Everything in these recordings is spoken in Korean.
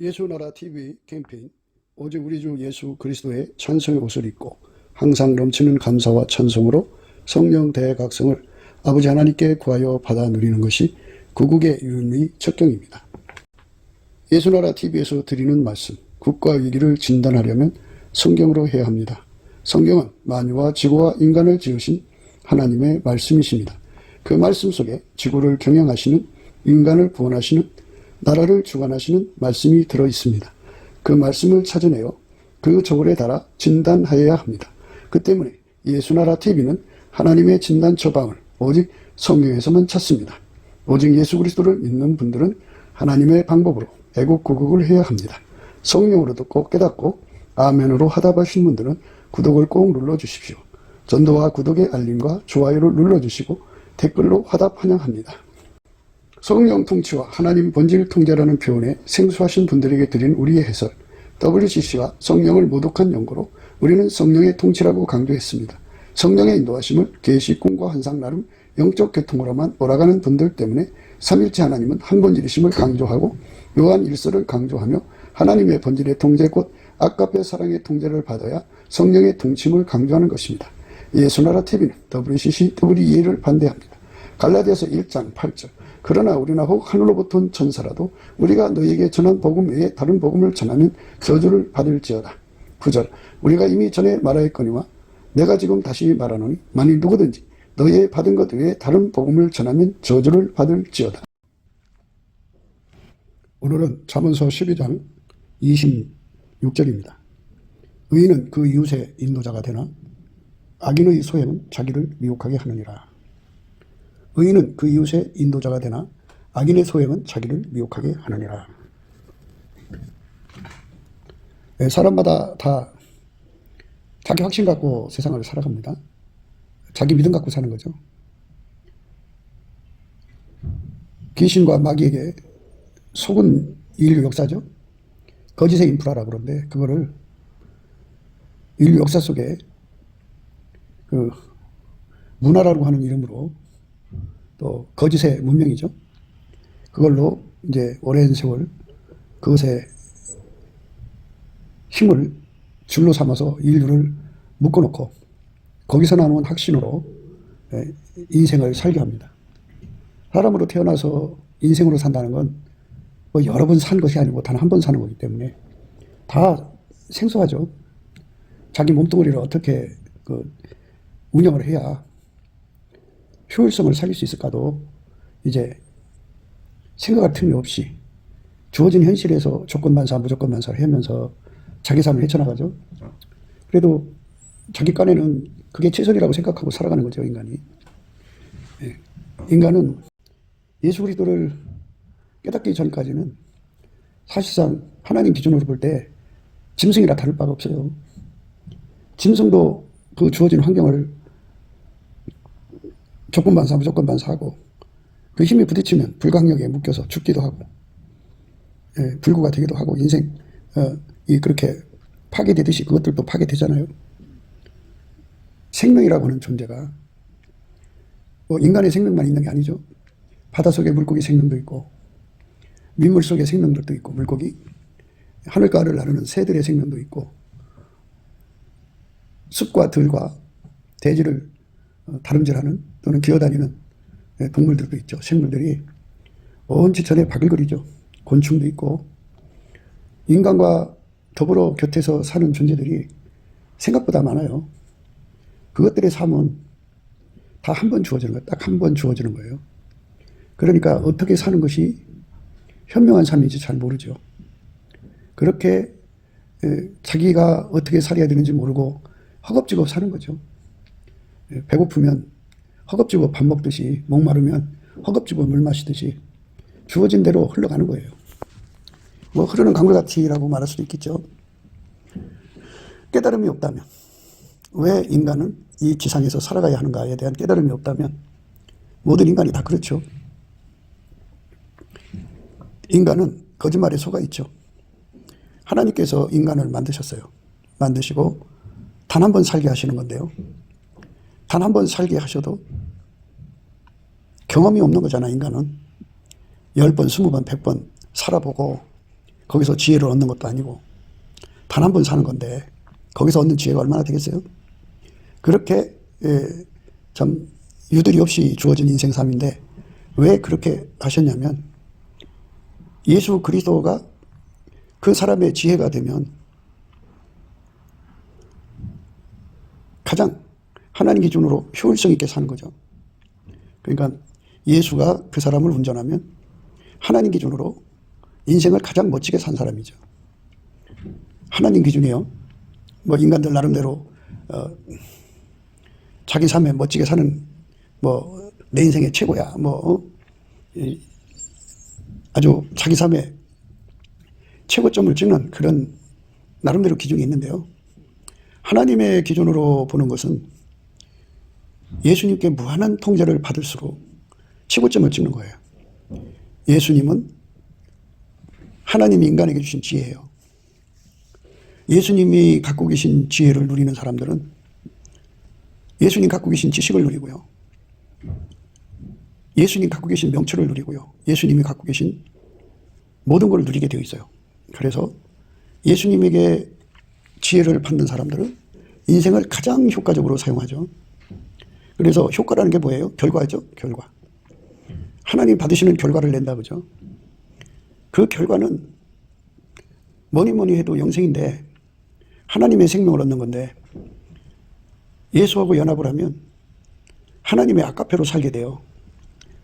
예수나라 TV 캠페인 오직 우리 주 예수 그리스도의 찬송의 옷을 입고 항상 넘치는 감사와 찬송으로 성령 대각성을 아버지 하나님께 구하여 받아 누리는 것이 구국의 유일무이 척경입니다. 예수나라 TV에서 드리는 말씀, 국가 위기를 진단하려면 성경으로 해야 합니다. 성경은 만유와 지구와 인간을 지으신 하나님의 말씀이십니다. 그 말씀 속에 지구를 경영하시는, 인간을 구원하시는, 나라를 주관하시는 말씀이 들어있습니다. 그 말씀을 찾아내어 그 저울에 달아 진단하여야 합니다. 그 때문에 예수나라 TV는 하나님의 진단 처방을 오직 성경에서만 찾습니다. 오직 예수 그리스도를 믿는 분들은 하나님의 방법으로 애국구국을 해야 합니다. 성령으로 듣고 깨닫고 아멘으로 화답하신 분들은 구독을 꼭 눌러주십시오. 전도와 구독의 알림과 좋아요를 눌러주시고 댓글로 화답 환영합니다. 성령 통치와 하나님 본질 통제라는 표현에 생소하신 분들에게 드린 우리의 해설, WCC가 성령을 모독한 연고로 우리는 성령의 통치라고 강조했습니다. 성령의 인도하심을 계시, 꿈과 환상 나름 영적 계통으로만 몰아가는 분들 때문에 삼일체 하나님은 한 본질이심을 강조하고 요한 1서를 강조하며 하나님의 본질의 통제 곧 아까페 사랑의 통제를 받아야 성령의 통치임을 강조하는 것입니다. 예수나라 TV는 WCC, WEA를 반대합니다. 갈라디아서 1장 8절 그러나 우리나 혹 하늘로부터 온 천사라도 우리가 너희에게 전한 복음 외에 다른 복음을 전하면 저주를 받을지어다. 9절 우리가 이미 전에 말하였거니와 내가 지금 다시 말하노니 만일 누구든지 너희의 받은 것 외에 다른 복음을 전하면 저주를 받을지어다. 오늘은 잠언서 12장 26절입니다. 의인은 그 이웃의 인도자가 되나 악인의 소행은 자기를 미혹하게 하느니라. 의인은 그 이웃의 인도자가 되나 악인의 소행은 자기를 미혹하게 하느니라. 사람마다 다 자기 확신 갖고 세상을 살아갑니다. 자기 믿음 갖고 사는 거죠. 귀신과 마귀에게 속은 인류 역사죠. 거짓의 인프라라 그러는데 그거를 인류 역사 속에 그 문화라고 하는 이름으로 또 거짓의 문명이죠. 그걸로 이제 오랜 세월 그것의 힘을 줄로 삼아서 인류를 묶어놓고 거기서 나오는 확신으로 인생을 살게 합니다. 사람으로 태어나서 인생으로 산다는 건 뭐 여러 번 산 것이 아니고 단 한 번 사는 거기 때문에 다 생소하죠. 자기 몸뚱아리를 어떻게 운영을 해야 효율성을 살릴 수 있을까도 이제 생각할 틈이 없이 주어진 현실에서 조건반사, 무조건반사를 하면서 자기 삶을 헤쳐나가죠. 그래도 자기 깐에는 그게 최선이라고 생각하고 살아가는 거죠, 인간이. 인간은 예수 그리스도를 깨닫기 전까지는 사실상 하나님 기준으로 볼 때 짐승이라 다를 바가 없어요. 짐승도 그 주어진 환경을 조건반사, 무조건반사하고 그 힘이 부딪히면 불강력에 묶여서 죽기도 하고 불구가 되기도 하고 인생이 그렇게 파괴되듯이 그것들도 파괴되잖아요. 생명이라고 하는 존재가 뭐 인간의 생명만 있는 게 아니죠. 바닷속에 물고기 생명도 있고 민물 속에 생명들도 있고 물고기, 하늘가를 나르는 새들의 생명도 있고 숲과 들과 대지를 다름질하는 또는 기어다니는 동물들도 있죠. 생물들이 온치 전에 바글거리죠. 곤충도 있고 인간과 더불어 곁에서 사는 존재들이 생각보다 많아요. 그것들의 삶은 다 한 번 주어지는 거예요. 딱 한 번 주어지는 거예요. 그러니까 어떻게 사는 것이 현명한 삶인지 잘 모르죠. 그렇게 자기가 어떻게 살아야 되는지 모르고 허겁지겁 사는 거죠. 배고프면 허겁지겁 밥 먹듯이, 목마르면 허겁지겁 물 마시듯이 주어진 대로 흘러가는 거예요. 뭐 흐르는 강물같이라고 말할 수도 있겠죠. 깨달음이 없다면, 왜 인간은 이 지상에서 살아가야 하는가에 대한 깨달음이 없다면 모든 인간이 다 그렇죠. 인간은 거짓말에 속아 있죠. 하나님께서 인간을 만드셨어요. 만드시고 단 한 번 살게 하시는 건데요. 단 한 번 살게 하셔도 경험이 없는 거잖아, 인간은. 10번, 20번, 100번 살아보고 거기서 지혜를 얻는 것도 아니고 단 한 번 사는 건데 거기서 얻는 지혜가 얼마나 되겠어요? 그렇게 참 유들이 없이 주어진 인생 삶인데 왜 그렇게 하셨냐면 예수 그리스도가 그 사람의 지혜가 되면 가장 하나님 기준으로 효율성 있게 사는 거죠. 그러니까 예수가 그 사람을 운전하면 하나님 기준으로 인생을 가장 멋지게 산 사람이죠. 하나님 기준이요. 뭐 인간들 나름대로 자기 삶에 멋지게 사는 뭐 내 인생의 최고야. 뭐 아주 자기 삶에 최고점을 찍는 그런 나름대로 기준이 있는데요. 하나님의 기준으로 보는 것은 예수님께 무한한 통제를 받을수록 최고점을 찍는 거예요. 예수님은 하나님이 인간에게 주신 지혜예요. 예수님이 갖고 계신 지혜를 누리는 사람들은 예수님 갖고 계신 지식을 누리고요. 예수님 갖고 계신 명철을 누리고요. 예수님이 갖고 계신 모든 걸 누리게 되어 있어요. 그래서 예수님에게 지혜를 받는 사람들은 인생을 가장 효과적으로 사용하죠. 그래서 효과라는 게 뭐예요? 결과죠. 결과. 하나님 받으시는 결과를 낸다 그죠? 그 결과는 뭐니 해도 영생인데 하나님의 생명을 얻는 건데 예수하고 연합을 하면 하나님의 아까페로 살게 돼요.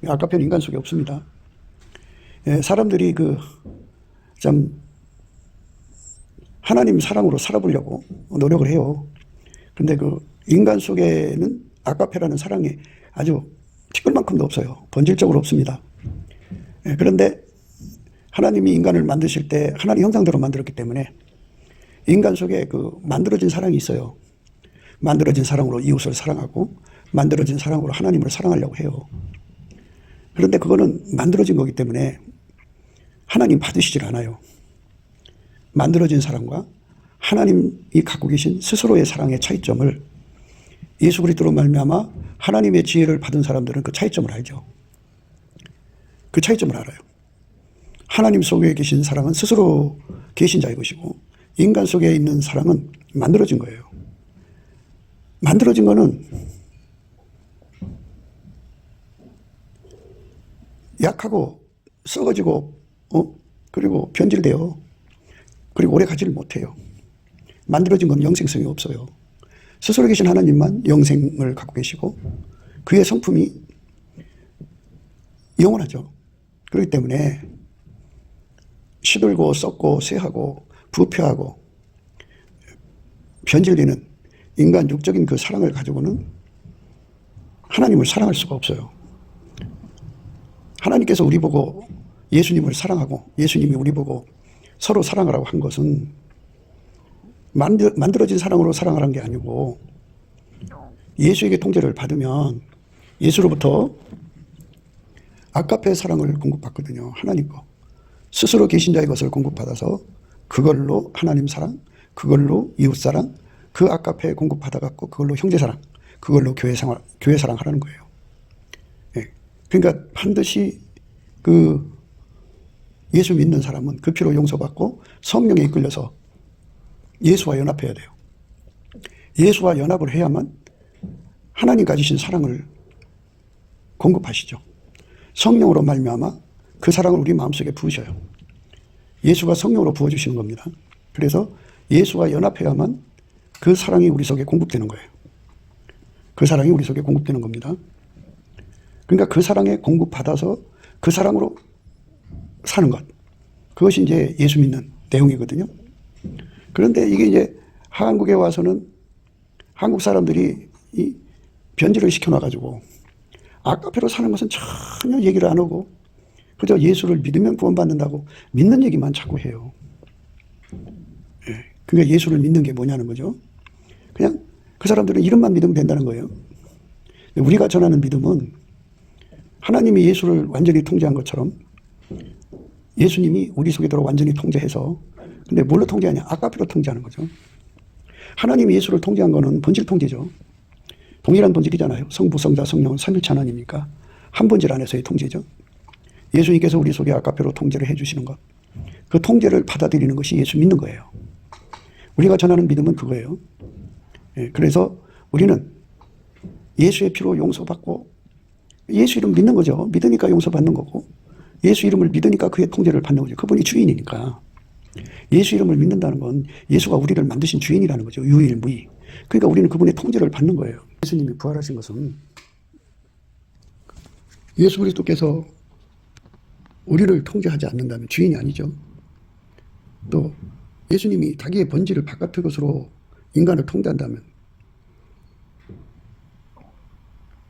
아까페는 인간 속에 없습니다. 사람들이 참 하나님 사랑으로 살아보려고 노력을 해요. 근데 인간 속에는 아까페라는 사랑이 아주 티끌만큼도 없어요. 본질적으로 없습니다. 그런데 하나님이 인간을 만드실 때 하나님 형상대로 만들었기 때문에 인간 속에 만들어진 사랑이 있어요. 만들어진 사랑으로 이웃을 사랑하고 만들어진 사랑으로 하나님을 사랑하려고 해요. 그런데 그거는 만들어진 거기 때문에 하나님 받으시질 않아요. 만들어진 사랑과 하나님이 갖고 계신 스스로의 사랑의 차이점을 예수 그리스도로 말미암아 하나님의 지혜를 받은 사람들은 그 차이점을 알죠. 그 차이점을 알아요. 하나님 속에 계신 사랑은 스스로 계신 자의 것이고 인간 속에 있는 사랑은 만들어진 거예요. 만들어진 거는 약하고 썩어지고 그리고 변질돼요. 그리고 오래 가지를 못해요. 만들어진 건 영생성이 없어요. 스스로 계신 하나님만 영생을 갖고 계시고 그의 성품이 영원하죠. 그렇기 때문에 시들고 썩고 쇠하고 부패하고 변질되는 인간 육적인 그 사랑을 가지고는 하나님을 사랑할 수가 없어요. 하나님께서 우리 보고 예수님을 사랑하고 예수님이 우리 보고 서로 사랑하라고 한 것은 만들어진 사랑으로 사랑하라는 게 아니고 예수에게 통제를 받으면 예수로부터 아까페 사랑을 공급받거든요. 하나님 거. 스스로 계신 자의 것을 공급받아서 그걸로 하나님 사랑, 그걸로 이웃 사랑, 그 아까페 공급받아갖고 그걸로 형제 사랑, 그걸로 교회 사랑 하라는 거예요. 예. 그러니까 반드시 예수 믿는 사람은 그 피로 용서받고 성령에 이끌려서 예수와 연합해야 돼요. 예수와 연합을 해야만 하나님 가지신 사랑을 공급하시죠. 성령으로 말미암아 그 사랑을 우리 마음속에 부으셔요. 예수가 성령으로 부어주시는 겁니다. 그래서 예수와 연합해야만 그 사랑이 우리 속에 공급되는 거예요. 그 사랑이 우리 속에 공급되는 겁니다. 그러니까 그 사랑에 공급받아서 그 사랑으로 사는 것. 그것이 이제 예수 믿는 내용이거든요. 그런데 이게 이제 한국에 와서는 한국 사람들이 이 변질을 시켜놔가지고 아까페로 사는 것은 전혀 얘기를 안 하고 그저 예수를 믿으면 구원받는다고 믿는 얘기만 자꾸 해요. 예. 그러니까 예수를 믿는 게 뭐냐는 거죠. 그냥 그 사람들은 이름만 믿으면 된다는 거예요. 우리가 전하는 믿음은 하나님이 예수를 완전히 통제한 것처럼 예수님이 우리 속에 들어 완전히 통제해서 근데 뭘로 통제하냐? 아까페로 통제하는 거죠. 하나님이 예수를 통제한 거는 본질 통제죠. 동일한 본질이잖아요. 성부, 성자, 성령은 삼일체 하나님이니까 한 본질 안에서의 통제죠. 예수님께서 우리 속에 아까페로 통제를 해주시는 것. 그 통제를 받아들이는 것이 예수 믿는 거예요. 우리가 전하는 믿음은 그거예요. 예, 그래서 우리는 예수의 피로 용서받고 예수 이름 믿는 거죠. 믿으니까 용서받는 거고 예수 이름을 믿으니까 그의 통제를 받는 거죠. 그분이 주인이니까. 예수 이름을 믿는다는 건 예수가 우리를 만드신 주인이라는 거죠. 유일무이. 그러니까 우리는 그분의 통제를 받는 거예요. 예수님이 부활하신 것은 예수 그리스도께서 우리를 통제하지 않는다면 주인이 아니죠. 또 예수님이 자기의 본질을 바깥의 것으로 인간을 통제한다면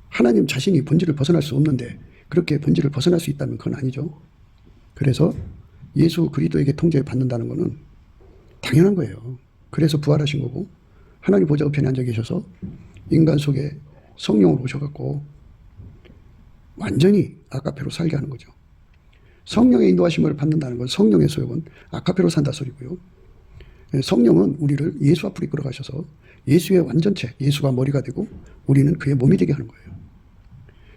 하나님 자신이 본질을 벗어날 수 없는데 그렇게 본질을 벗어날 수 있다면 그건 아니죠. 그래서 예수 그리스도에게 통제받는다는 것은 당연한 거예요. 그래서 부활하신 거고 하나님 보좌 우편에 앉아 계셔서 인간 속에 성령으로 오셔갖고 완전히 아카페로 살게 하는 거죠. 성령의 인도하심을 받는다는 건 성령의 소욕은 아카페로 산다 소리고요. 성령은 우리를 예수 앞으로 이끌어 가셔서 예수의 완전체, 예수가 머리가 되고 우리는 그의 몸이 되게 하는 거예요.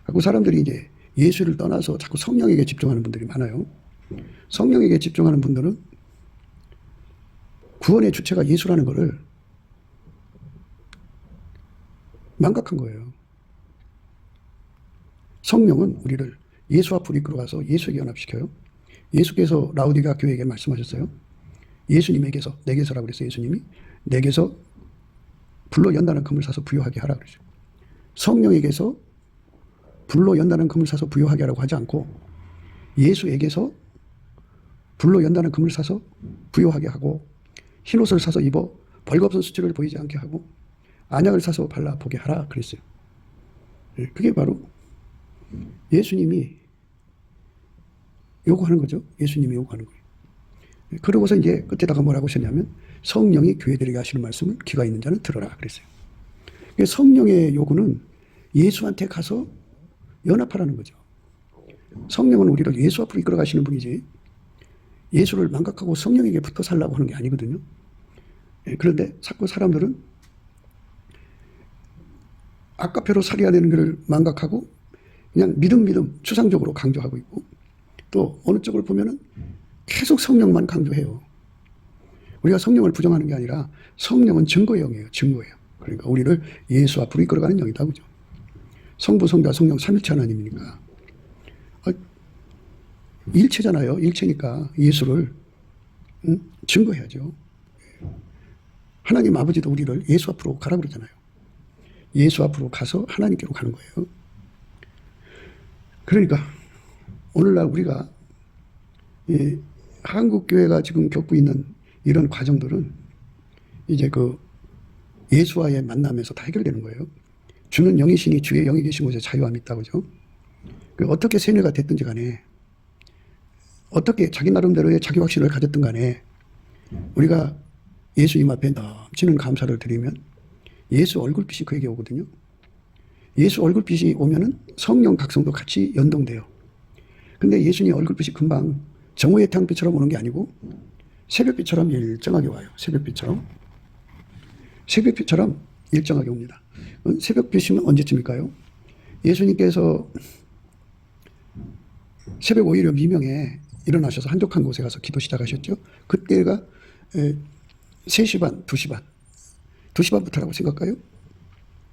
그리고 사람들이 이제 예수를 떠나서 자꾸 성령에게 집중하는 분들이 많아요. 성령에게 집중하는 분들은 구원의 주체가 예수라는 것을 망각한 거예요. 성령은 우리를 예수 앞으로 이끌어가서 예수에게 연합시켜요. 예수께서 라우디가 교회에게 말씀하셨어요. 예수님에게서, 내게서라고 그랬어요. 예수님이 내게서 불로 연다는 금을 사서 부요하게 하라 그러죠. 성령에게서 불로 연다는 금을 사서 부요하게 하라고 하지 않고 예수에게서 불로 연다는 금을 사서 부요하게 하고 흰옷을 사서 입어 벌거벗은 수치를 보이지 않게 하고 안약을 사서 발라보게 하라 그랬어요. 그게 바로 예수님이 요구하는 거죠. 예수님이 요구하는 거예요. 그러고서 이제 끝에다가 뭐라고 하셨냐면 성령이 교회들에게 하시는 말씀을 귀가 있는 자는 들어라 그랬어요. 성령의 요구는 예수한테 가서 연합하라는 거죠. 성령은 우리를 예수 앞으로 이끌어 가시는 분이지 예수를 망각하고 성령에게 붙어 살라고 하는 게 아니거든요. 그런데 자꾸 사람들은 아카페로 살아야 되는 것을 망각하고 그냥 믿음 추상적으로 강조하고 있고 또 어느 쪽을 보면은 계속 성령만 강조해요. 우리가 성령을 부정하는 게 아니라 성령은 증거의 영이에요. 증거예요. 그러니까 우리를 예수 앞으로 이끌어가는 영이다. 그죠? 성부, 성자, 성령 삼일체 하나님이니까. 일체잖아요. 일체니까 예수를 증거해야죠. 하나님 아버지도 우리를 예수 앞으로 가라 그러잖아요. 예수 앞으로 가서 하나님께로 가는 거예요. 그러니까 오늘날 우리가 한국 교회가 지금 겪고 있는 이런 과정들은 이제 그 예수와의 만남에서 다 해결되는 거예요. 주는 영이시니 주의 영이 계신 곳에 자유함이 있다 그죠? 어떻게 세뇌가 됐든지 간에 어떻게 자기 나름대로의 자기 확신을 가졌든 간에 우리가 예수님 앞에 넘치는 감사를 드리면 예수 얼굴빛이 그에게 오거든요. 예수 얼굴빛이 오면은 성령 각성도 같이 연동돼요. 근데 예수님 얼굴빛이 금방 정오의 태양빛처럼 오는 게 아니고 새벽빛처럼 일정하게 와요. 새벽빛처럼 일정하게 옵니다. 새벽빛이면 언제쯤일까요? 예수님께서 새벽 5일여 미명에 일어나셔서 한적한 곳에 가서 기도 시작하셨죠. 그때가 3시 반, 2시 반. 2시 반부터라고 생각할까요?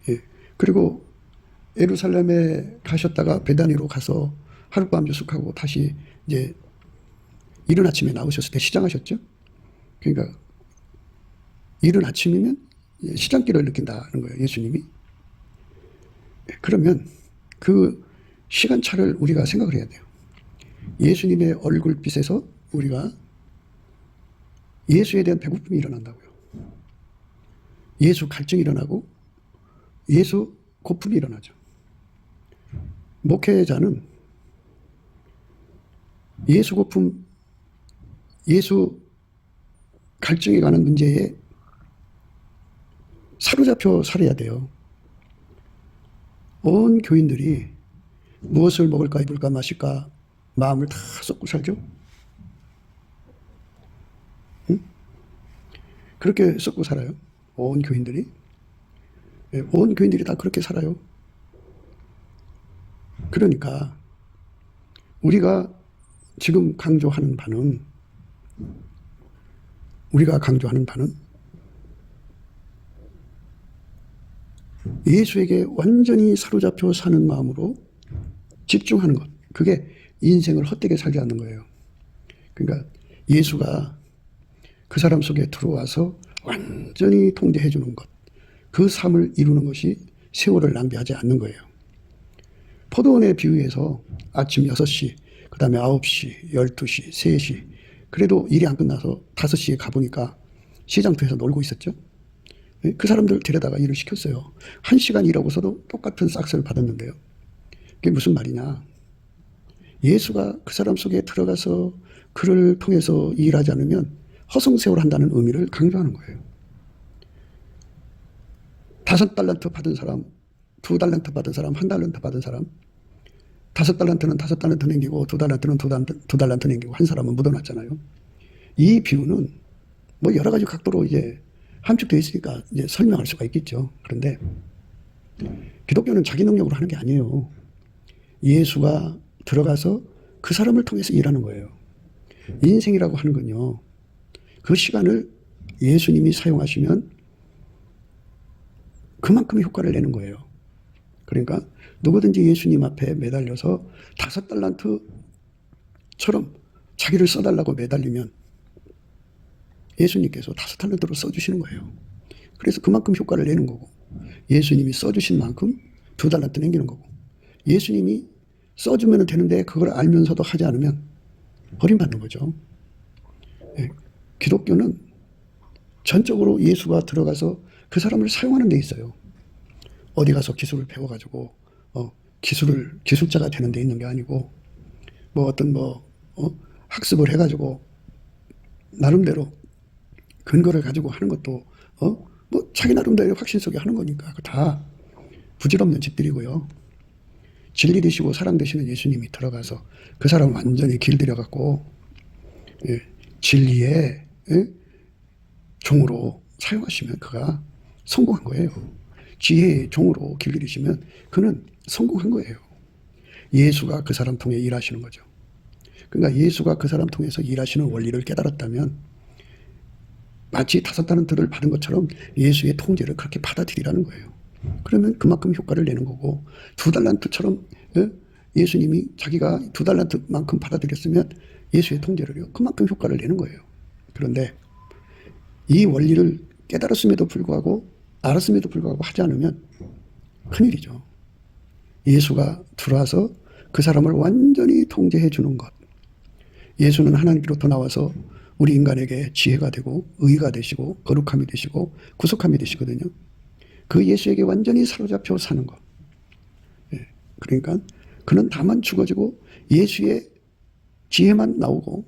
예. 그리고 예루살렘에 가셨다가 베다니로 가서 하룻밤 유숙하고 다시 이제 이른 아침에 나오셨을 때 시장하셨죠. 그러니까 이른 아침이면 시장길을 느낀다는 거예요. 예수님이. 그러면 그 시간차를 우리가 생각을 해야 돼요. 예수님의 얼굴빛에서 우리가 예수에 대한 배고픔이 일어난다고요. 예수 갈증이 일어나고 예수 고품이 일어나죠. 목회자는 예수 고품, 예수 갈증에 관한 문제에 사로잡혀 살아야 돼요. 온 교인들이 무엇을 먹을까 입을까 마실까 마음을 다 쏟고 살죠. 응? 그렇게 쏟고 살아요. 온 교인들이. 온 교인들이 다 그렇게 살아요. 그러니까 우리가 지금 강조하는 바는 우리가 강조하는 바는 예수에게 완전히 사로잡혀 사는 마음으로 집중하는 것. 그게 인생을 헛되게 살지 않는 거예요. 그러니까 예수가 그 사람 속에 들어와서 완전히 통제해 주는 것. 그 삶을 이루는 것이 세월을 낭비하지 않는 거예요. 포도원에 비유해서 아침 6시, 그 다음에 9시, 12시, 3시, 그래도 일이 안 끝나서 5시에 가보니까 시장터에서 놀고 있었죠. 그 사람들 데려다가 일을 시켰어요. 1시간 일하고서도 똑같은 싹스를 받았는데요. 그게 무슨 말이냐. 예수가 그 사람 속에 들어가서 그를 통해서 일하지 않으면 허송세월 한다는 의미를 강조하는 거예요. 5달란트 받은 사람, 2달란트 받은 사람, 1달란트 받은 사람, 5달란트는 5달란트 남기고 2달란트는 2달란트 남기고 한 사람은 묻어놨잖아요. 이 비유는 뭐 여러 가지 각도로 이제 함축되어 있으니까 이제 설명할 수가 있겠죠. 그런데 기독교는 자기 능력으로 하는 게 아니에요. 예수가 들어가서 그 사람을 통해서 일하는 거예요. 인생이라고 하는 건요. 그 시간을 예수님이 사용하시면 그만큼의 효과를 내는 거예요. 그러니까 누구든지 예수님 앞에 매달려서 5달란트처럼 자기를 써달라고 매달리면 예수님께서 5달란트로 써주시는 거예요. 그래서 그만큼 효과를 내는 거고, 예수님이 써주신 만큼 2달란트 남기는 거고, 예수님이 써주면 되는데 그걸 알면서도 하지 않으면 버림받는 거죠. 예, 기독교는 전적으로 예수가 들어가서 그 사람을 사용하는 데 있어요. 어디 가서 기술을 배워가지고 기술자가 되는 데 있는 게 아니고, 뭐 어떤 학습을 해가지고 나름대로 근거를 가지고 하는 것도 뭐 자기 나름대로 확신 속에 하는 거니까 다 부질없는 집들이고요. 진리 되시고 사랑 되시는 예수님이 들어가서 그 사람을 완전히 길들여갖고 진리의 종으로 사용하시면 그가 성공한 거예요. 지혜의 종으로 길들이시면 그는 성공한 거예요. 예수가 그 사람 통해 일하시는 거죠. 그러니까 예수가 그 사람 통해서 일하시는 원리를 깨달았다면 마치 5달란트를 받은 것처럼 예수의 통제를 그렇게 받아들이라는 거예요. 그러면 그만큼 효과를 내는 거고, 2달란트처럼 예수님이 자기가 2달란트만큼 받아들였으면 예수의 통제를요 그만큼 효과를 내는 거예요. 그런데 이 원리를 깨달았음에도 불구하고 알았음에도 불구하고 하지 않으면 큰일이죠. 예수가 들어와서 그 사람을 완전히 통제해 주는 것. 예수는 하나님께로부터 나와서 우리 인간에게 지혜가 되고 의가 되시고 거룩함이 되시고 구속함이 되시거든요. 그 예수에게 완전히 사로잡혀 사는 것. 그러니까 그는 다만 죽어지고 예수의 지혜만 나오고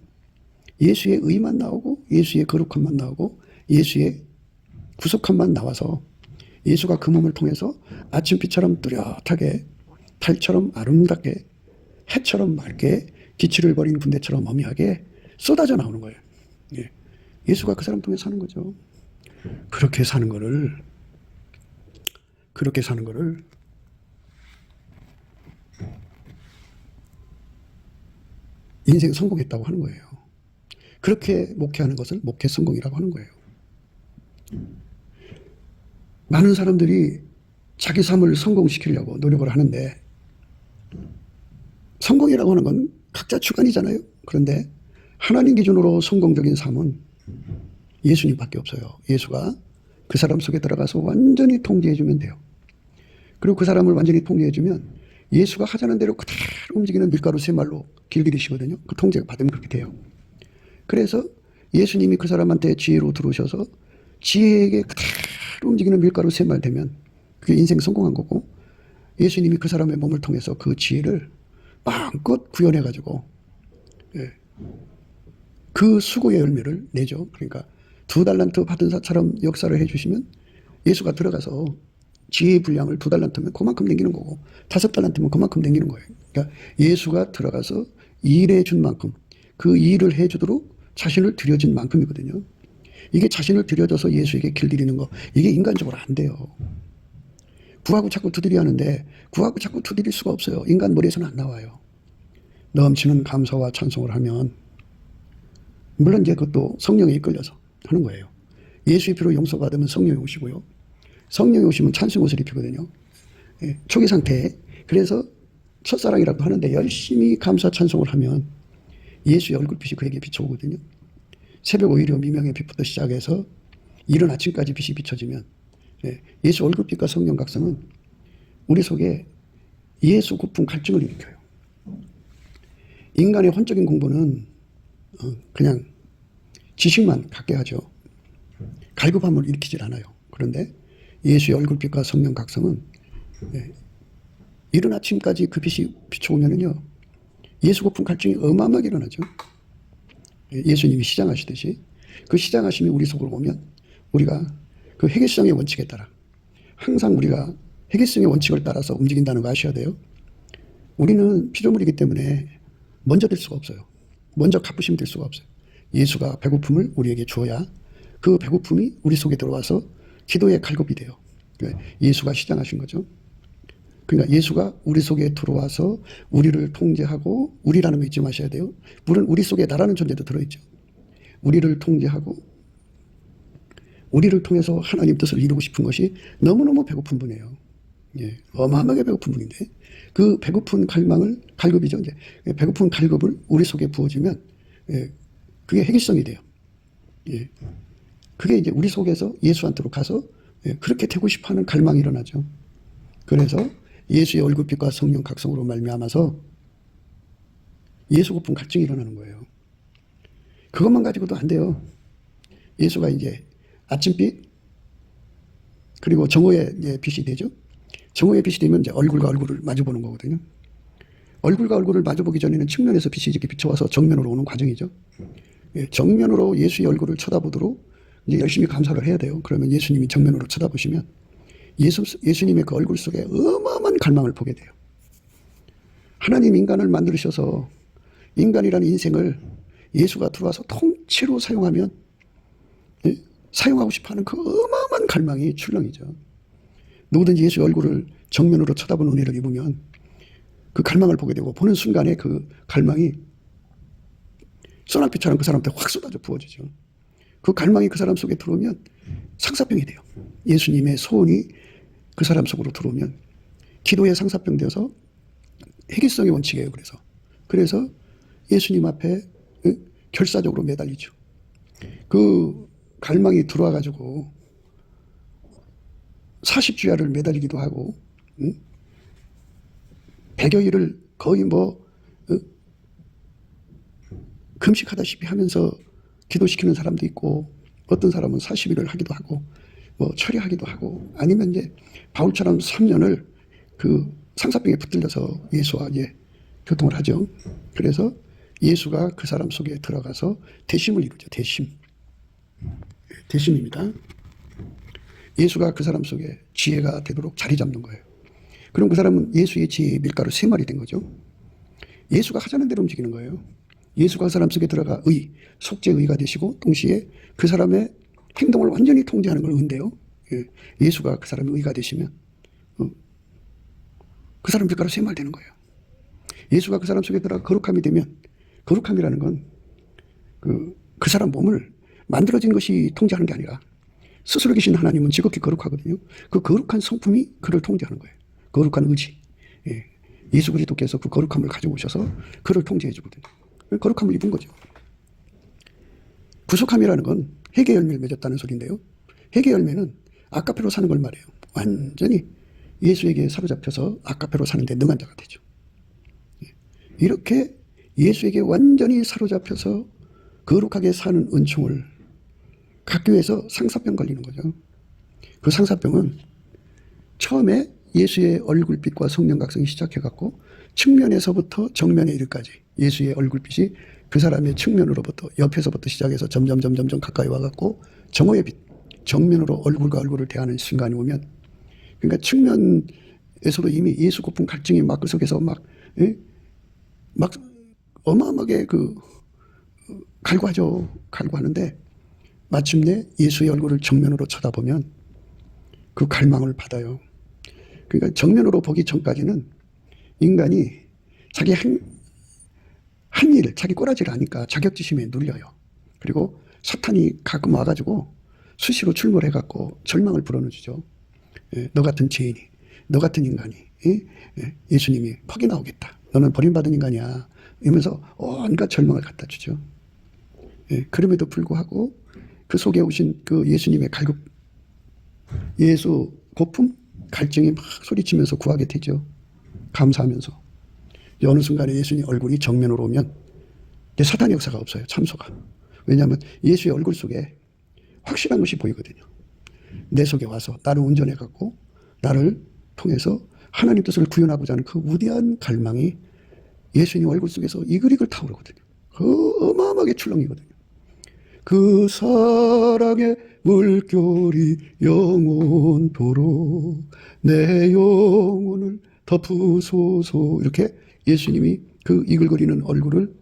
예수의 의만 나오고 예수의 거룩함만 나오고 예수의 구속함만 나와서 예수가 그 몸을 통해서 아침빛처럼 뚜렷하게, 달처럼 아름답게, 해처럼 맑게, 기치를 버린 군대처럼 어미하게 쏟아져 나오는 거예요. 예수가 그 사람 통해 사는 거죠. 그렇게 사는 거를 인생 성공했다고 하는 거예요. 그렇게 목회하는 것을 목회 성공이라고 하는 거예요. 많은 사람들이 자기 삶을 성공시키려고 노력을 하는데, 성공이라고 하는 건 각자 주관이잖아요. 그런데 하나님 기준으로 성공적인 삶은 예수님밖에 없어요. 예수가 그 사람 속에 들어가서 완전히 통제해주면 돼요. 그리고 그 사람을 완전히 통제해주면 예수가 하자는 대로 그대로 움직이는 밀가루 쇠말로 길들이시거든요. 그 통제가 받으면 그렇게 돼요. 그래서 예수님이 그 사람한테 지혜로 들어오셔서 지혜에게 그대로 움직이는 밀가루 쇠말 되면 그게 인생 성공한 거고, 예수님이 그 사람의 몸을 통해서 그 지혜를 마음껏 구현해가지고 그 수고의 열매를 내죠. 그러니까 2달란트 받은 사처럼 역사를 해주시면 예수가 들어가서 지혜의 분량을 2달란트면 그만큼 남기는 거고, 5달란트면 그만큼 남기는 거예요. 그러니까 예수가 들어가서 일해 준 만큼, 그 일을 해주도록 자신을 들여진 만큼이거든요. 이게 자신을 들여줘서 예수에게 길들이는 거, 이게 인간적으로 안 돼요. 구하고 자꾸 두드려 하는데 구하고 자꾸 두드릴 수가 없어요. 인간 머리에서는 안 나와요. 넘치는 감사와 찬송을 하면 물론 이제 그것도 성령에 이끌려서 하는 거예요. 예수의 피로 용서받으면 성령이 오시고요. 성령이 오시면 찬송 옷을 입히거든요. 예, 초기 상태에. 그래서 첫사랑이라고 하는데 열심히 감사 찬송을 하면 예수의 얼굴빛이 그에게 비춰오거든요. 새벽 오히려 미명의 빛부터 시작해서 이른 아침까지 빛이 비춰지면 예수 얼굴빛과 성령 각성은 우리 속에 예수 고품 갈증을 일으켜요. 인간의 혼적인 공부는 그냥 지식만 갖게 하죠. 갈급함을 일으키질 않아요. 그런데 예수의 얼굴빛과 성령 각성은 이른 아침까지 그 빛이 비춰오면은요, 예수 고품 갈증이 어마어마하게 일어나죠. 예수님이 시장하시듯이 그 시장하심이 우리 속으로 오면 우리가 그 회개성의 원칙에 따라 항상 우리가 회개성의 원칙을 따라서 움직인다는 거 아셔야 돼요. 우리는 피조물이기 때문에 먼저 될 수가 없어요. 먼저 갚으시면 될 수가 없어요. 예수가 배고픔을 우리에게 주어야 그 배고픔이 우리 속에 들어와서 기도의 갈급이 돼요. 예수가 시장하신 거죠. 그러니까 예수가 우리 속에 들어와서 우리를 통제하고, 우리라는 거 잊지 마셔야 돼요. 물론 우리 속에 나라는 존재도 들어있죠. 우리를 통제하고 우리를 통해서 하나님 뜻을 이루고 싶은 것이 너무너무 배고픈 분이에요. 예, 어마어마하게 배고픈 분인데 그 배고픈 갈망을, 갈급이죠. 이제 배고픈 갈급을 우리 속에 부어주면 그게 회개성이 돼요. 예, 그게 이제 우리 속에서 예수한테로 가서 그렇게 되고 싶어하는 갈망이 일어나죠. 그래서 예수의 얼굴빛과 성령 각성으로 말미암아서 예수 고품 갈증이 일어나는 거예요. 그것만 가지고도 안 돼요. 예수가 이제 아침빛 그리고 정오의 빛이 되죠. 정오의 빛이 되면 이제 얼굴과 얼굴을 마주보는 거거든요. 얼굴과 얼굴을 마주보기 전에는 측면에서 빛이 이렇게 비춰와서 정면으로 오는 과정이죠. 정면으로 예수의 얼굴을 쳐다보도록 이제 열심히 감사를 해야 돼요. 그러면 예수님이 정면으로 쳐다보시면 예수님의 그 얼굴 속에 어마어마한 갈망을 보게 돼요. 하나님 인간을 만드셔서 인간이라는 인생을 예수가 들어와서 통째로 사용하면 사용하고 싶어하는 그 어마어마한 갈망이 출렁이죠. 누구든지 예수의 얼굴을 정면으로 쳐다보는 은혜를 입으면 그 갈망을 보게 되고 보는 순간에 그 갈망이 소낙비처럼 그 사람한테 확 쏟아져 부어지죠. 그 갈망이 그 사람 속에 들어오면 상사병이 돼요. 예수님의 소원이 그 사람 속으로 들어오면 기도의 상사병 되어서 회개성의 원칙이에요. 그래서 예수님 앞에 결사적으로 매달리죠. 그 갈망이 들어와 가지고 40주야를 매달리기도 하고 100여일을 거의 금식하다시피 하면서 기도시키는 사람도 있고 어떤 사람은 40일을 하기도 하고 철회하기도 하고 아니면 이제 바울처럼 3년을 그 상사병에 붙들려서 예수와 이제 교통을 하죠. 그래서 예수가 그 사람 속에 들어가서 대심을 이루죠. 대심입니다. 예수가 그 사람 속에 지혜가 되도록 자리 잡는 거예요. 그럼 그 사람은 예수의 지혜의 밀가루 3마리 된 거죠. 예수가 하자는 대로 움직이는 거예요. 예수가 그 사람 속에 들어가 속죄의가 되시고 동시에 그 사람의 행동을 완전히 통제하는 걸 의인데요. 예수가 그 사람의 의가 되시면 그 사람 밀가루 3마리 되는 거예요. 예수가 그 사람 속에 들어가 거룩함이 되면 거룩함이라는 건 그 사람 몸을 만들어진 것이 통제하는 게 아니라 스스로 계신 하나님은 지극히 거룩하거든요. 그 거룩한 성품이 그를 통제하는 거예요. 거룩한 의지. 예수 그리스도께서 그 거룩함을 가지고 오셔서 그를 통제해 주거든요. 거룩함을 입은 거죠. 구속함이라는 건 회개 열매를 맺었다는 소리인데요. 회개 열매는 아까페로 사는 걸 말해요. 완전히 예수에게 사로잡혀서 아까페로 사는데 능한 자가 되죠. 이렇게 예수에게 완전히 사로잡혀서 거룩하게 사는 은총을 갖기 위해서 상사병 걸리는 거죠. 그 상사병은 처음에 예수의 얼굴빛과 성령 각성이 시작해갖고 측면에서부터 정면에 이르기까지 예수의 얼굴빛이 그 사람의 측면으로부터 옆에서부터 시작해서 점점 가까이 와갖고 정오의 빛, 정면으로 얼굴과 얼굴을 대하는 순간이 오면 그러니까 측면에서도 이미 예수 고품 갈증이 막 그 속에서 막 어마어마하게 갈구하는데 마침내 예수의 얼굴을 정면으로 쳐다보면 그 갈망을 받아요. 그러니까 정면으로 보기 전까지는 인간이 자기 한 일, 자기 꼬라지를 하니까 자격지심에 눌려요. 그리고 사탄이 가끔 와가지고 수시로 출몰해갖고 절망을 불어넣어주죠. 너 같은 죄인이, 너 같은 인간이, 예수님이 퍽이 나오겠다. 너는 버림받은 인간이야. 이러면서 온갖 절망을 갖다 주죠. 그럼에도 불구하고 그 속에 오신 그 예수님의 갈급, 예수 고품, 갈증이 막 소리치면서 구하게 되죠. 감사하면서. 어느 순간에 예수님 얼굴이 정면으로 오면 사탄의 역사가 없어요. 참소가. 왜냐하면 예수의 얼굴 속에 확실한 것이 보이거든요. 내 속에 와서 나를 운전해갖고 나를 통해서 하나님 뜻을 구현하고자 하는 그 위대한 갈망이 예수님 얼굴 속에서 이글이글 타오르거든요. 그 어마어마하게 출렁이거든요. 그 사랑의 물결이 영원토록 내 영혼을 덮으소서. 이렇게 예수님이 그 이글거리는 얼굴을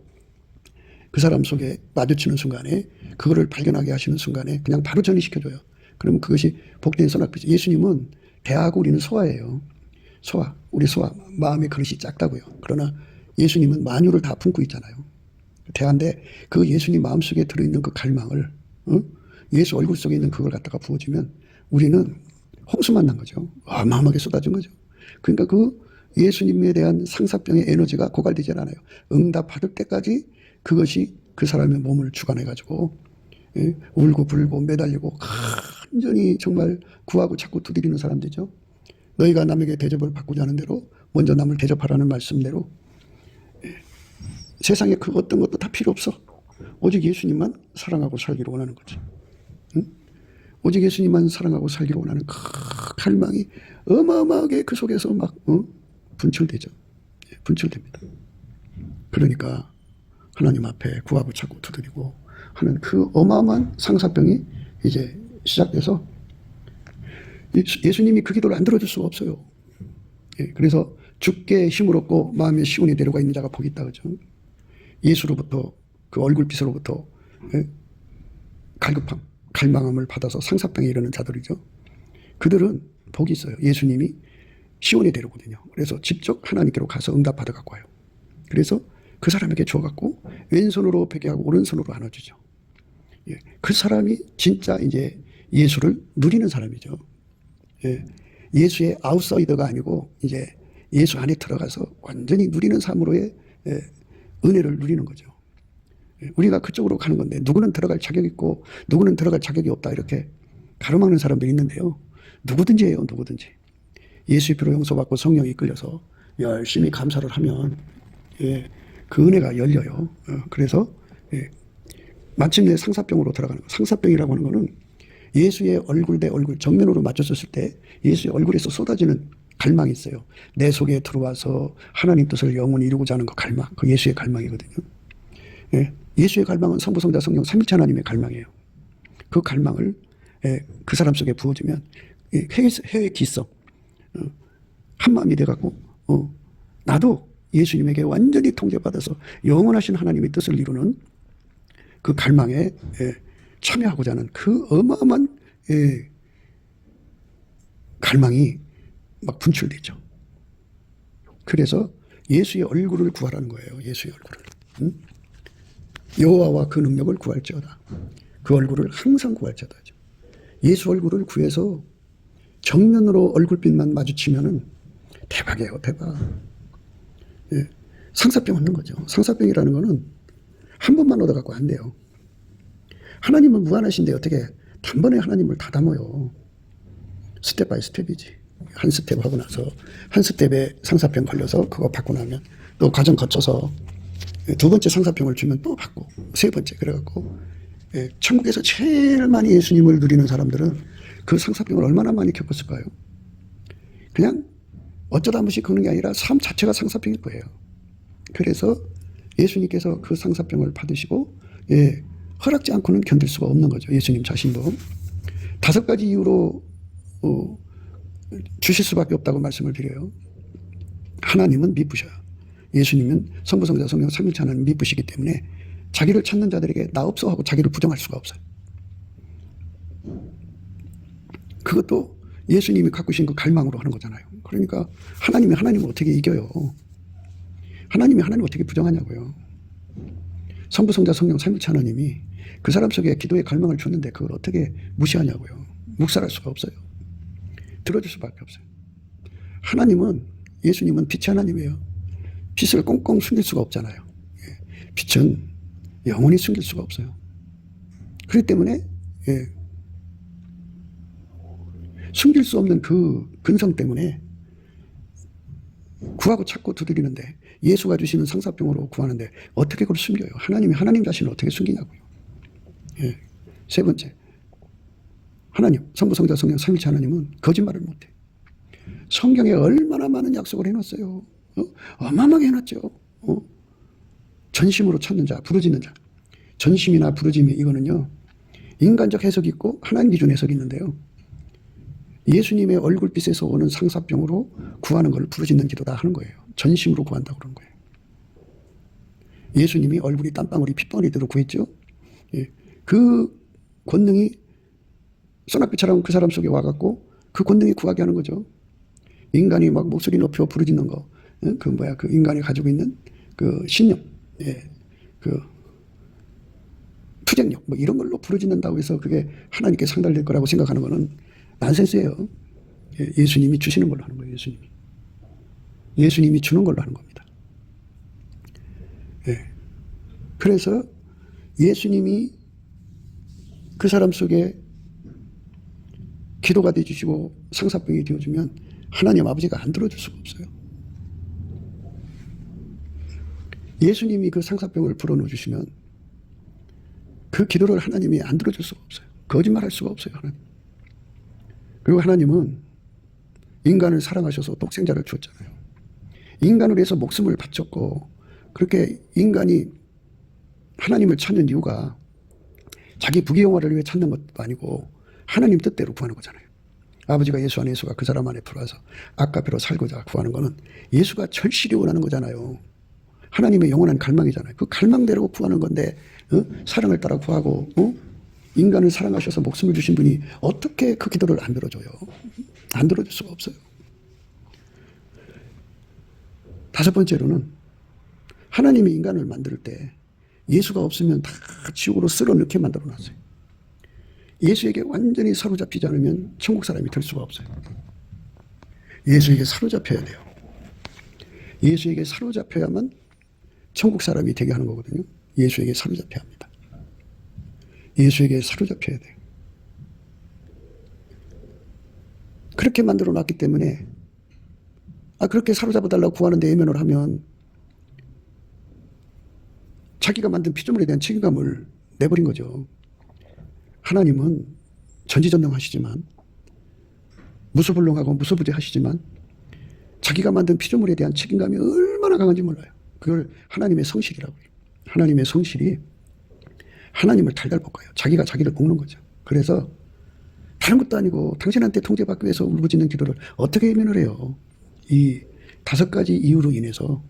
그 사람 속에 마주치는 순간에, 그거를 발견하게 하시는 순간에 그냥 바로 전이시켜줘요. 그러면 그것이 복된 선악비죠. 예수님은 대하고 우리는 소아예요. 소아, 우리 소아, 마음의 그릇이 작다고요. 그러나 예수님은 만유를 다 품고 있잖아요. 대한데 그 예수님 마음속에 들어있는 그 갈망을, 예수 얼굴 속에 있는 그걸 갖다가 부어주면 우리는 홍수 만난 거죠. 어마어마하게 쏟아진 거죠. 그러니까 그 예수님에 대한 상사병의 에너지가 고갈되지 않아요. 응답받을 때까지 그것이 그 사람의 몸을 주관해가지고 울고 불고 매달리고 간절히 정말 구하고 찾고 두드리는 사람들이죠. 너희가 남에게 대접을 받고자 하는 대로 먼저 남을 대접하라는 말씀대로 세상에 그 어떤 것도 다 필요 없어. 오직 예수님만 사랑하고 살기를 원하는 거지. 오직 예수님만 사랑하고 살기를 원하는 그 갈망이 어마어마하게 그 속에서 막 분출되죠. 분출됩니다. 그러니까 하나님 앞에 구하고 찾고 두드리고 하는 그 어마어마한 상사병이 이제 시작돼서 예수님이 그 기도를 안 들어줄 수가 없어요. 그래서 주께 힘을 얻고 마음의 시온에 내려가 있는 자가 복이 있다 그죠. 예수로부터 그 얼굴빛으로부터 갈급함, 갈망함을 받아서 상사병에 이르는 자들이죠. 그들은 복이 있어요. 예수님이 시온에 데려오거든요. 그래서 직접 하나님께로 가서 응답받아 갖고 와요. 그래서 그 사람에게 줘갖고 왼손으로 베개하고 오른손으로 안아주죠. 그 사람이 진짜 이제 예수를 누리는 사람이죠. 예수의 아웃사이더가 아니고 이제 예수 안에 들어가서 완전히 누리는 삶으로의 은혜를 누리는 거죠. 우리가 그쪽으로 가는 건데 누구는 들어갈 자격이 있고 누구는 들어갈 자격이 없다 이렇게 가로막는 사람들이 있는데요. 누구든지 해요. 누구든지. 예수의 피로 용서받고 성령이 이끌려서 열심히 감사를 하면 그 은혜가 열려요. 그래서 마침내 상사병으로 들어가는 거. 상사병이라고 하는 거는 예수의 얼굴 대 얼굴 정면으로 맞춰졌을 때 예수의 얼굴에서 쏟아지는 갈망이 있어요. 내 속에 들어와서 하나님 뜻을 영원히 이루고자 하는 그 갈망, 그 예수의 갈망이거든요. 예수의 갈망은 성부, 성자, 성령, 삼위일체 하나님의 갈망이에요. 그 갈망을 그 사람 속에 부어주면 해외 기성, 한 마음이 돼갖고 나도 예수님에게 완전히 통제받아서 영원하신 하나님의 뜻을 이루는 그 갈망에 참여하고자 하는 그 어마어마한 갈망이 막 분출되죠. 그래서 예수의 얼굴을 구하라는 거예요. 예수의 얼굴을. 여호와와 그 능력을 구할지어다. 그 얼굴을 항상 구할지어다. 예수 얼굴을 구해서 정면으로 얼굴빛만 마주치면은 대박이에요. 대박. 상사병 얻는 거죠. 상사병이라는 거는 한 번만 얻어갖고 안 돼요. 하나님은 무한하신데 어떻게 단번에 하나님을 다 담아요. 스텝 바이 스텝이지. 한 스텝 하고 나서 한 스텝에 상사병 걸려서 그거 받고 나면 또 과정 거쳐서 두 번째 상사병을 주면 또 받고 세 번째 그래갖고 천국에서 제일 많이 예수님을 누리는 사람들은 그 상사병을 얼마나 많이 겪었을까요? 그냥 어쩌다 한 번씩 그러는 게 아니라 삶 자체가 상사병일 거예요. 그래서 예수님께서 그 상사병을 받으시고 허락지 않고는 견딜 수가 없는 거죠. 예수님 자신도 5가지 이유로 주실 수밖에 없다고 말씀을 드려요. 하나님은 미쁘셔요. 예수님은 성부, 성자, 성령, 삼위일체 하나님 미쁘시기 때문에 자기를 찾는 자들에게 나 없어 하고 자기를 부정할 수가 없어요. 그것도 예수님이 갖고 계신 그 갈망으로 하는 거잖아요. 그러니까 하나님을 어떻게 이겨요? 하나님이 하나님 어떻게 부정하냐고요. 성부, 성자, 성령 삼위일체 하나님이 그 사람 속에 기도의 갈망을 줬는데 그걸 어떻게 무시하냐고요. 묵살할 수가 없어요. 들어줄 수밖에 없어요. 하나님은, 예수님은 빛의 하나님이에요. 빛을 꽁꽁 숨길 수가 없잖아요. 빛은 영원히 숨길 수가 없어요. 그렇기 때문에 숨길 수 없는 그 근성 때문에 구하고 찾고 두드리는데, 예수가 주시는 상사병으로 구하는데 어떻게 그걸 숨겨요? 하나님이 하나님 자신을 어떻게 숨기냐고요. 세 번째, 하나님, 성부, 성자, 성령 삼위일체 하나님은 거짓말을 못해. 성경에 얼마나 많은 약속을 해놨어요. 어마어마하게 해놨죠. 전심으로 찾는 자, 부르짖는 자. 전심이나 부르짖음이 이거는요, 인간적 해석이 있고 하나님 기준 해석이 있는데요. 예수님의 얼굴빛에서 오는 상사병으로 구하는 걸 부르짖는 기도다 하는 거예요. 전심으로 구한다고 그런 거예요. 예수님이 얼굴이 땀방울이 핏방울이 되도록 구했죠. 그 권능이 소낙비처럼 그 사람 속에 와갖고 그 권능이 구하게 하는 거죠. 인간이 막 목소리 높여 부르짖는 거, 그 인간이 가지고 있는 그 신념, 그 투쟁력, 뭐 이런 걸로 부르짖는다고 해서 그게 하나님께 상달될 거라고 생각하는 거는 난센스예요. 예수님이 주시는 걸로 하는 거예요. 예수님이 주는 걸로 하는 겁니다. 그래서 예수님이 그 사람 속에 기도가 되어주시고 상사병이 되어주면 하나님 아버지가 안 들어줄 수가 없어요. 예수님이 그 상사병을 불어넣어 주시면 그 기도를 하나님이 안 들어줄 수가 없어요. 거짓말할 수가 없어요. 하나님. 그리고 하나님은 인간을 사랑하셔서 독생자를 주었잖아요. 인간을 위해서 목숨을 바쳤고, 그렇게 인간이 하나님을 찾는 이유가 자기 부귀영화를 위해 찾는 것도 아니고 하나님 뜻대로 구하는 거잖아요. 아버지가 예수 안에, 예수가 그 사람 안에 들어와서 아까피로 살고자 구하는 거는 예수가 절실히 원하는 거잖아요. 하나님의 영원한 갈망이잖아요. 그 갈망대로 구하는 건데, 사랑을 따라 구하고, 인간을 사랑하셔서 목숨을 주신 분이 어떻게 그 기도를 안 들어줘요? 안 들어줄 수가 없어요. 다섯 번째로는, 하나님이 인간을 만들 때 예수가 없으면 다 지옥으로 쓸어 넣게 만들어 놨어요. 예수에게 완전히 사로잡히지 않으면 천국 사람이 될 수가 없어요. 예수에게 사로잡혀야 돼요. 예수에게 사로잡혀야만 천국 사람이 되게 하는 거거든요. 예수에게 사로잡혀야 합니다. 예수에게 사로잡혀야 돼요. 그렇게 만들어 놨기 때문에, 그렇게 사로잡아 달라고 구하는데 외면을 하면 자기가 만든 피조물에 대한 책임감을 내버린 거죠. 하나님은 전지전능하시지만, 무소불능하고 무소부재하시지만 자기가 만든 피조물에 대한 책임감이 얼마나 강한지 몰라요. 그걸 하나님의 성실이라고 해요. 하나님의 성실이 하나님을 달달 볶아요. 자기가 자기를 볶는 거죠. 그래서 다른 것도 아니고 당신한테 통제받기 위해서 울부짖는 기도를 어떻게 외면을 해요. 이 다섯 가지 이유로 인해서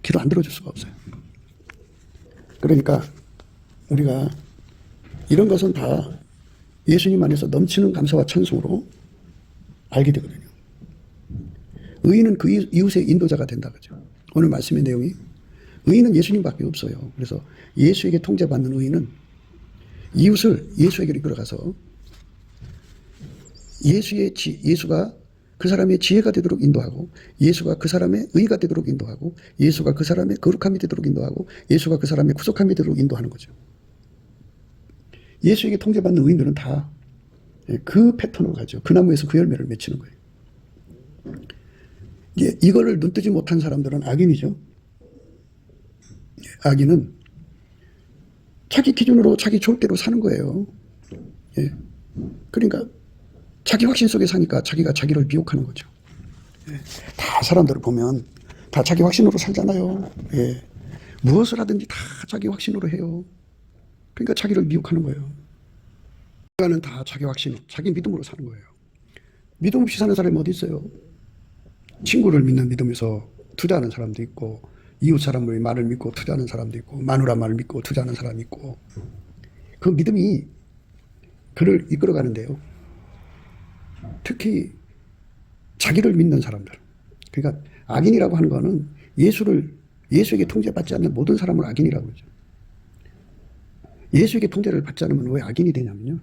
기도 안 들어줄 수가 없어요. 그러니까 우리가 이런 것은 다 예수님 안에서 넘치는 감사와 찬송으로 알게 되거든요. 의인은 그 이웃의 인도자가 된다 그죠. 오늘 말씀의 내용이 의인은 예수님밖에 없어요. 그래서 예수에게 통제받는 의인은 이웃을 예수에게로 이끌어가서 예수가 그 사람의 지혜가 되도록 인도하고, 예수가 그 사람의 의가 되도록 인도하고, 예수가 그 사람의 거룩함이 되도록 인도하고, 예수가 그 사람의 구속함이 되도록 인도하는 거죠. 예수에게 통제받는 의인들은 다 그 패턴으로 가죠. 그 나무에서 그 열매를 맺히는 거예요. 이거를 눈뜨지 못한 사람들은 악인이죠. 악인은 자기 기준으로 자기 좋을 대로 사는 거예요. 그러니까 자기 확신 속에 사니까 자기가 자기를 미혹하는 거죠. 다 사람들을 보면 다 자기 확신으로 살잖아요. 무엇을 하든지 다 자기 확신으로 해요. 그러니까 자기를 미혹하는 거예요. 인간은 다 자기 확신, 자기 믿음으로 사는 거예요. 믿음 없이 사는 사람이 어디 있어요? 친구를 믿는 믿음에서 투자하는 사람도 있고, 이웃 사람의 말을 믿고 투자하는 사람도 있고, 마누라 말을 믿고 투자하는 사람이 있고, 그 믿음이 그를 이끌어가는데요. 특히 자기를 믿는 사람들, 그러니까 악인이라고 하는 거는 예수에게 통제받지 않는 모든 사람을 악인이라고 그러죠. 예수에게 통제를 받지 않으면 왜 악인이 되냐면요.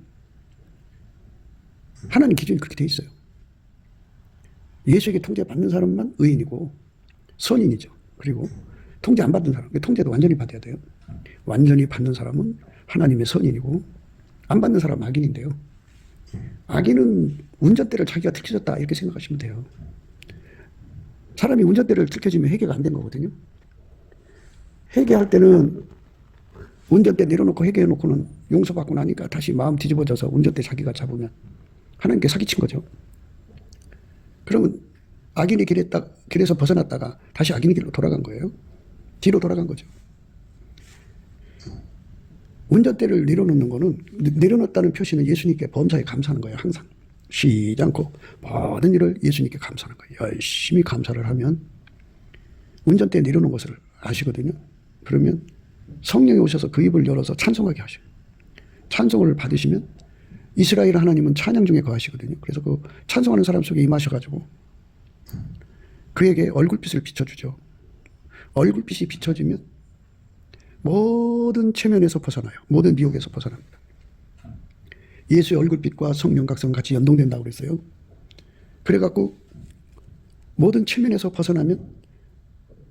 하나님 기준이 그렇게 돼 있어요. 예수에게 통제받는 사람만 의인이고 선인이죠. 그리고 통제 안 받는 사람, 통제도 완전히 받아야 돼요. 완전히 받는 사람은 하나님의 선인이고 안 받는 사람은 악인인데요. 악인은 운전대를 자기가 들켜줬다 이렇게 생각하시면 돼요. 사람이 운전대를 들켜주면 해결가 안 된 거거든요. 회개할 때는 운전대 내려놓고 회개해놓고는 용서받고 나니까 다시 마음 뒤집어져서 운전대 자기가 잡으면 하나님께 사기친 거죠. 그러면 악인의 길에서 벗어났다가 다시 악인의 길로 돌아간 거예요. 뒤로 돌아간 거죠. 운전대를 내려놓는 거는, 내려놓았다는 표시는 예수님께 범사에 감사하는 거예요. 항상 쉬지 않고 모든 일을 예수님께 감사하는 거예요. 열심히 감사를 하면 운전대 내려놓은 것을 아시거든요. 그러면 성령이 오셔서 그 입을 열어서 찬송하게 하셔요. 찬송을 받으시면 이스라엘 하나님은 찬양 중에 거하시거든요. 그래서 그 찬송하는 사람 속에 임하셔가지고 그에게 얼굴빛을 비춰주죠. 얼굴빛이 비춰지면 모든 체면에서 벗어나요. 모든 미혹에서 벗어납니다. 예수의 얼굴빛과 성령 각성은 같이 연동된다고 그랬어요. 그래갖고 모든 체면에서 벗어나면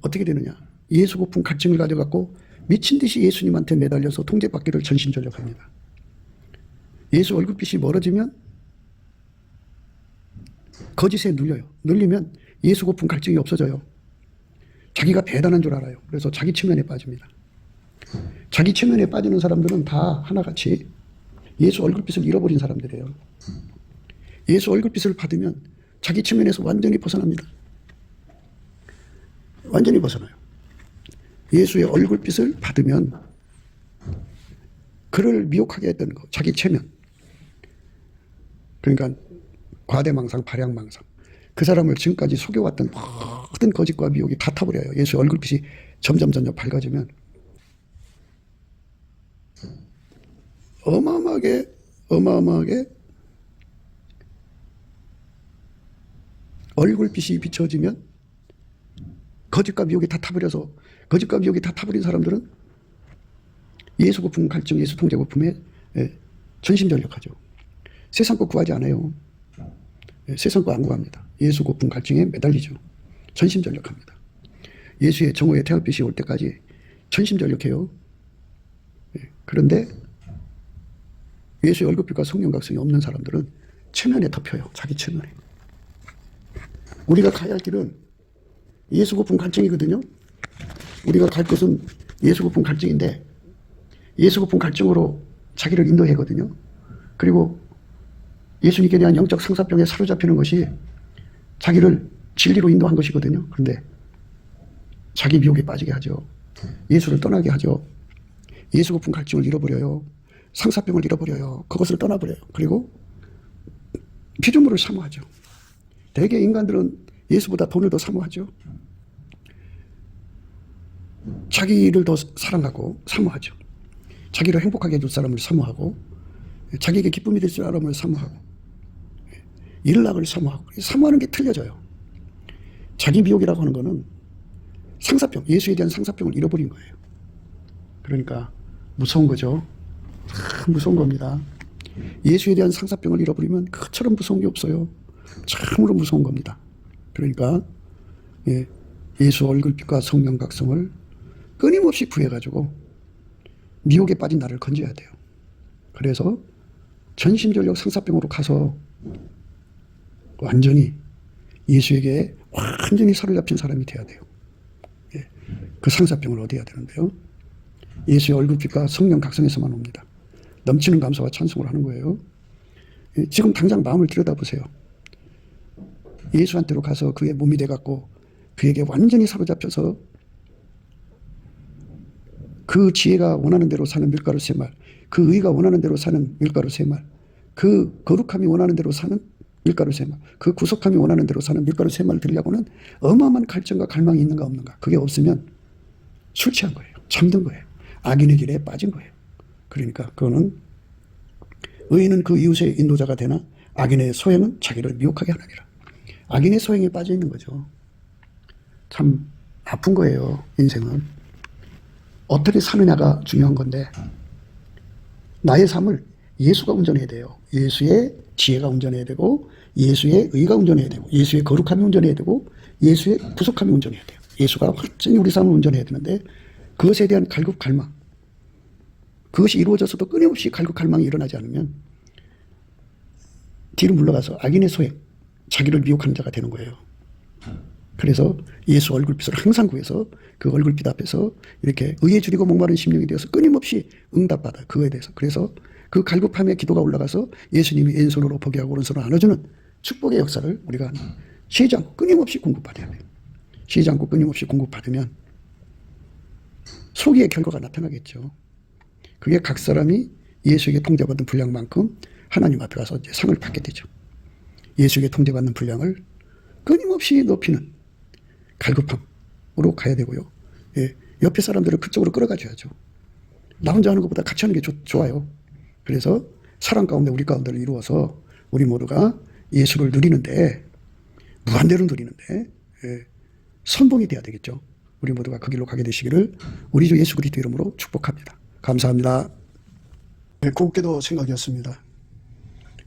어떻게 되느냐. 예수 고픈 갈증을 가져갖고 미친 듯이 예수님한테 매달려서 통제받기를 전심전력합니다. 예수 얼굴빛이 멀어지면 거짓에 눌려요. 눌리면 예수 고픈 갈증이 없어져요. 자기가 대단한 줄 알아요. 그래서 자기 체면에 빠집니다. 자기 체면에 빠지는 사람들은 다 하나같이 예수 얼굴빛을 잃어버린 사람들이에요. 예수 얼굴빛을 받으면 자기 체면에서 완전히 벗어납니다. 완전히 벗어나요. 예수의 얼굴빛을 받으면 그를 미혹하게 했던 거, 자기 체면. 그러니까 과대망상, 발양망상. 그 사람을 지금까지 속여왔던 모든 거짓과 미혹이 다 타버려요. 예수의 얼굴빛이 점점 밝아지면 어마어마하게 얼굴빛이 비춰지면 거짓과 미혹이 다 타버려서, 거짓과 미혹이 다 타버린 사람들은 예수 고품 갈증, 예수 통제 고품에 전심전력하죠. 세상 거 구하지 않아요. 세상 거 안 구합니다. 예수 고품 갈증에 매달리죠. 전심전력합니다. 예수의 정오의 태양빛이 올 때까지 전심전력해요. 그런데 예수의 얼굴빛과 성령 각성이 없는 사람들은 체면에 덮여요. 자기 체면에. 우리가 가야 할 길은 예수 고품 갈증이거든요. 우리가 갈 것은 예수 고품 갈증인데 예수 고품 갈증으로 자기를 인도하거든요. 그리고 예수님께 대한 영적 상사병에 사로잡히는 것이 자기를 진리로 인도한 것이거든요. 그런데 자기 미혹에 빠지게 하죠. 예수를 떠나게 하죠. 예수 고품 갈증을 잃어버려요. 상사병을 잃어버려요. 그것을 떠나버려요. 그리고 피조물을 사모하죠. 대개 인간들은 예수보다 돈을 더 사모하죠. 자기를 더 사랑하고 사모하죠. 자기를 행복하게 해줄 사람을 사모하고 자기에게 기쁨이 될 사람을 사모하고 일락을 사모하고. 사모하는 게 틀려져요. 자기 미혹이라고 하는 거는 상사병, 예수에 대한 상사병을 잃어버린 거예요. 그러니까 무서운 거죠. 무서운 겁니다. 예수에 대한 상사병을 잃어버리면 그것처럼 무서운 게 없어요. 참으로 무서운 겁니다. 그러니까 예수 얼굴빛과 성령 각성을 끊임없이 구해가지고 미혹에 빠진 나를 건져야 돼요. 그래서 전심전력 상사병으로 가서 완전히 예수에게 완전히 사로잡힌 사람이 돼야 돼요. 그 상사병을 얻어야 되는데요. 예수의 얼굴빛과 성령 각성에서만 옵니다. 넘치는 감사와 찬송을 하는 거예요. 지금 당장 마음을 들여다보세요. 예수한테로 가서 그의 몸이 돼갖고 그에게 완전히 사로잡혀서 그 지혜가 원하는 대로 사는 밀가루 3말, 그 의가 원하는 대로 사는 밀가루 3말, 그 거룩함이 원하는 대로 사는 밀가루 3말, 그 구속함이 원하는 대로 사는 밀가루 3말 드리려고는 어마어마한 갈증과 갈망이 있는가 없는가. 그게 없으면 술 취한 거예요. 잠든 거예요. 악인의 길에 빠진 거예요. 그러니까 그거는 의인은 그 이웃의 인도자가 되나 악인의 소행은 자기를 미혹하게 하느니라. 악인의 소행에 빠져 있는 거죠. 참 아픈 거예요. 인생은. 어떻게 사느냐가 중요한 건데 나의 삶을 예수가 운전해야 돼요. 예수의 지혜가 운전해야 되고, 예수의 의가 운전해야 되고, 예수의 거룩함이 운전해야 되고, 예수의 구속함이 운전해야 돼요. 예수가 완전히 우리 삶을 운전해야 되는데, 그것에 대한 갈급 갈망, 그것이 이루어져서도 끊임없이 갈급 갈망이 일어나지 않으면 뒤로 물러가서 악인의 소행, 자기를 미혹하는 자가 되는 거예요. 그래서 예수 얼굴빛을 항상 구해서 그 얼굴빛 앞에서 이렇게 의에 줄이고 목마른 심령이 되어서 끊임없이 응답받아요. 그거에 대해서. 그래서 그 갈급함의 기도가 올라가서 예수님이 왼손으로 보게 하고 오른손으로 안아주는 축복의 역사를 우리가 쉬지 않고 끊임없이 공급받아야 돼요. 쉬지 않고 끊임없이 공급받으면 소기의 결과가 나타나겠죠. 그게 각 사람이 예수에게 통제받은 분량만큼 하나님 앞에 가서 이제 상을 받게 되죠. 예수에게 통제받는 분량을 끊임없이 높이는 갈급함으로 가야 되고요. 예, 옆에 사람들을 그쪽으로 끌어가줘야죠. 나 혼자 하는 것보다 같이 하는 게 좋아요. 그래서 사랑 가운데 우리 가운데를 이루어서 우리 모두가 예수를 누리는데, 무한대로 누리는데, 예, 선봉이 돼야 되겠죠. 우리 모두가 그 길로 가게 되시기를 우리 주 예수 그리스도 이름으로 축복합니다. 감사합니다. 네, 곱게도 생각이었습니다.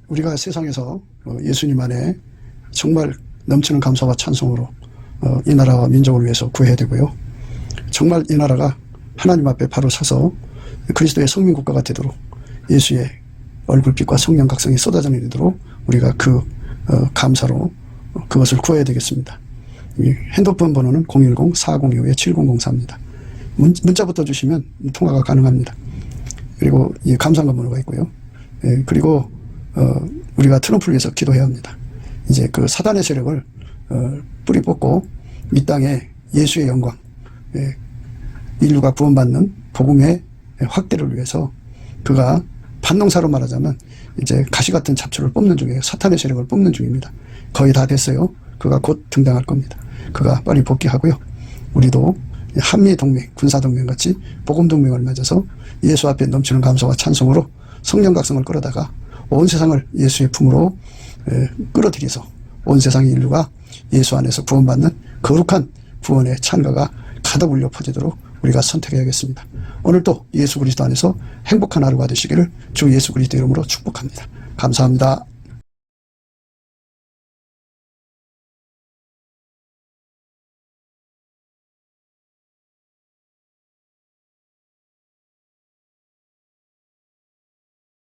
우리가 세상에서 예수님 안에 정말 넘치는 감사와 찬송으로 이 나라와 민족을 위해서 구해야 되고요. 정말 이 나라가 하나님 앞에 바로 서서 그리스도의 성민국가가 되도록 예수의 얼굴빛과 성령 각성이 쏟아져 내리도록 우리가 그 감사로 그것을 구해야 되겠습니다. 핸드폰 번호는 010-4025-7004입니다. 문자부터 주시면 통화가 가능합니다. 그리고 이 감사한 번호가 있고요. 예, 그리고 우리가 트럼프를 위해서 기도해야 합니다. 이제 그 사단의 세력을 뿌리 뽑고 이 땅에 예수의 영광, 예, 인류가 구원받는 복음의 확대를 위해서 그가 반농사로 말하자면 이제 가시 같은 잡초를 뽑는 중이에요. 사탄의 세력을 뽑는 중입니다. 거의 다 됐어요. 그가 곧 등장할 겁니다. 그가 빨리 복귀하고요. 우리도 한미동맹, 군사동맹같이 복음동맹을 맺어서 예수 앞에 넘치는 감사와 찬송으로 성령 각성을 끌어다가 온 세상을 예수의 품으로 끌어들여서 온 세상의 인류가 예수 안에서 구원받는 거룩한 구원의 찬가가 가득 울려 퍼지도록 우리가 선택해야겠습니다. 오늘도 예수 그리스도 안에서 행복한 하루가 되시기를 주 예수 그리스도 이름으로 축복합니다. 감사합니다.